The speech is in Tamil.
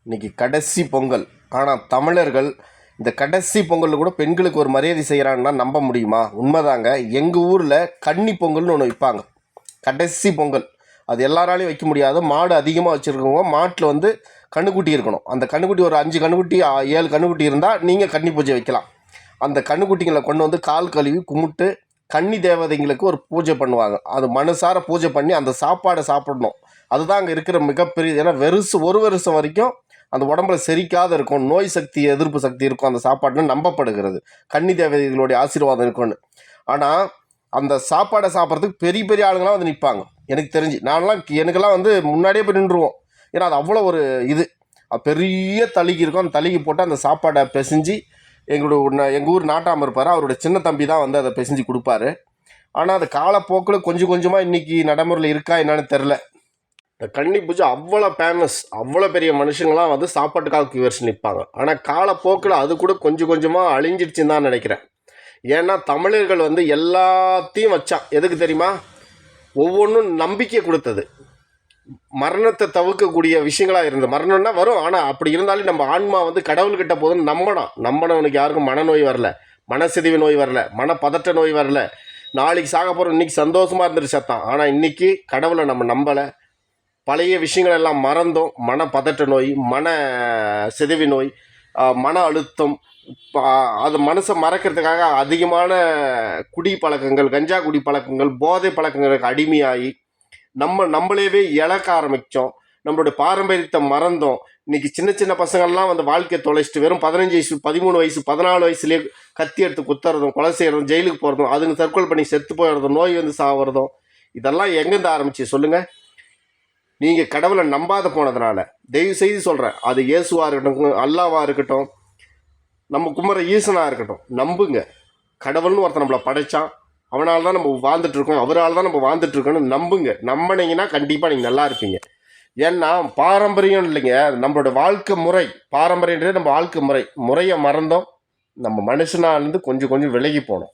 இன்னைக்கு கடைசி பொங்கல். ஆனால் தமிழர்கள் இந்த கடைசி பொங்கலில் கூட பெண்களுக்கு ஒரு மரியாதை செய்கிறாங்கன்னா நம்ப முடியுமா? உண்மைதாங்க. எங்கள் ஊரில் கன்னி பொங்கல்னு ஒன்று வைப்பாங்க. கடைசி பொங்கல் அது எல்லாராலையும் வைக்க முடியாது. மாடு அதிகமாக வச்சுருக்கவங்க மாட்டில் வந்து கன்றுக்குட்டி இருக்கணும். அந்த கன்றுக்குட்டி ஒரு 5 கன்றுக்குட்டி 7 கன்றுக்குட்டி இருந்தால் நீங்கள் கன்னி பூஜை வைக்கலாம். அந்த கன்றுக்குட்டிங்களை கொண்டு வந்து கால் கழுவி கும்பிட்டு கன்னி தேவதைங்களுக்கு ஒரு பூஜை பண்ணுவாங்க. அது மனசார பூஜை பண்ணி அந்த சாப்பாடை சாப்பிடணும். அதுதான் அங்கே இருக்கிற மிகப்பெரிய. ஏன்னா ஒரு வருஷம் வரைக்கும் அந்த உடம்புல செரிக்காத இருக்கும், நோய் சக்தி எதிர்ப்பு சக்தி இருக்கும் அந்த சாப்பாடுன்னு நம்பப்படுகிறது. கன்னி தேவதைகளுடைய ஆசீர்வாதம் இருக்கும்னு. ஆனால் அந்த சாப்பாடை சாப்பிட்றதுக்கு பெரிய பெரிய ஆளுங்களாம் வந்து நிற்பாங்க. எனக்கு தெரிஞ்சு எனக்கெல்லாம் வந்து முன்னாடியே போய் நின்றுவோம். ஏன்னா அது அவ்வளோ ஒரு இது பெரிய தளிகை இருக்கும். அந்த தளிகை போட்டு அந்த சாப்பாடை பிசைஞ்சு எங்கள் ஊர் நாட்டாமல் இருப்பார், அவரோட சின்ன தம்பி தான் வந்து அதை பிசைஞ்சு கொடுப்பாரு. ஆனால் அது காலப்போக்கில் கொஞ்சம் கொஞ்சமாக இன்றைக்கி நடைமுறையில் இருக்கா என்னன்னு தெரில. இந்த கன்னி பூஜை அவ்வளோ ஃபேமஸ். அவ்வளோ பெரிய மனுஷங்களாம் வந்து சாப்பாட்டுக்காக கியூவர்ஸ் நிற்பாங்க. ஆனால் காலப்போக்கில் அது கூட கொஞ்சம் கொஞ்சமாக அழிஞ்சிடுச்சுன்னு தான் நினைக்கிறேன். ஏன்னா தமிழர்கள் வந்து எல்லாத்தையும் வச்சான். எதுக்கு தெரியுமா? ஒவ்வொன்றும் நம்பிக்கை கொடுத்தது. மரணத்தை தவிர்க்கக்கூடிய விஷயங்களாக இருந்தது. மரணம்னா வரும், ஆனால் அப்படி இருந்தாலும் நம்ம ஆன்மா வந்து கடவுள்கிட்ட போதுன்னு நம்பினவனுக்கு யாருக்கும் மனநோய் வரல, மனசிதைவு நோய் வரல, மனப்பதட்ட நோய் வரல. நாளைக்கு சாக போகிறோம், இன்றைக்கி சந்தோஷமாக இருந்துட்டு சத்தான். ஆனால் இன்றைக்கி கடவுளை நம்ம நம்பலை. பழைய விஷயங்கள் எல்லாம் மறந்தோம். மனப்பதட்ட நோய், மன சிதைவு நோய், மன அழுத்தம், அது மனசை மறக்கிறதுக்காக அதிகமான குடி பழக்கங்கள், கஞ்சா குடி பழக்கங்கள், போதை பழக்கங்களுக்கு அடிமையாகி நம்மளேவே இழக்க ஆரம்பித்தோம். நம்மளுடைய பாரம்பரியத்தை மறந்தோம். இன்றைக்கி சின்ன சின்ன பசங்கள்லாம் வந்து வாழ்க்கையை தொலைச்சிட்டு வெறும் 15 வயசு 13 வயசு 14 வயசுலேயே கத்தி எடுத்து குத்துறதும், கொலை செய்கிறதும், ஜெயிலுக்கு போகிறதும், அதுங்க தற்கொலை பண்ணி செத்து போயிடுறதும், நோய் வந்து சாகிறதும், இதெல்லாம் எங்கேருந்து ஆரம்பிச்சு சொல்லுங்கள்? நீங்கள் கடவுளை நம்பாத போனதுனால. தயவு செய்து சொல்கிறேன், அது இயேசுவாக இருக்கட்டும், அல்லாவாக இருக்கட்டும், நம்ம கும்புற ஈசனாக இருக்கட்டும், நம்புங்க. கடவுள்னு ஒருத்தர் நம்மளை படைத்தான், அவனால் தான் நம்ம வாழ்ந்துட்டுருக்கோம், அவரால் தான் நம்ம வாழ்ந்துட்டுருக்கோன்னு நம்புங்க. நம்பினீங்கன்னா கண்டிப்பாக நீங்கள் நல்லா இருப்பீங்க. ஏன்னா பாரம்பரியம் இல்லைங்க, நம்மளோட வாழ்க்கை முறை. பாரம்பரியன்றது நம்ம வாழ்க்கை முறையை மறந்தோம். நம்ம மனுஷனாலேருந்து கொஞ்சம் கொஞ்சம் விலகி போனோம்.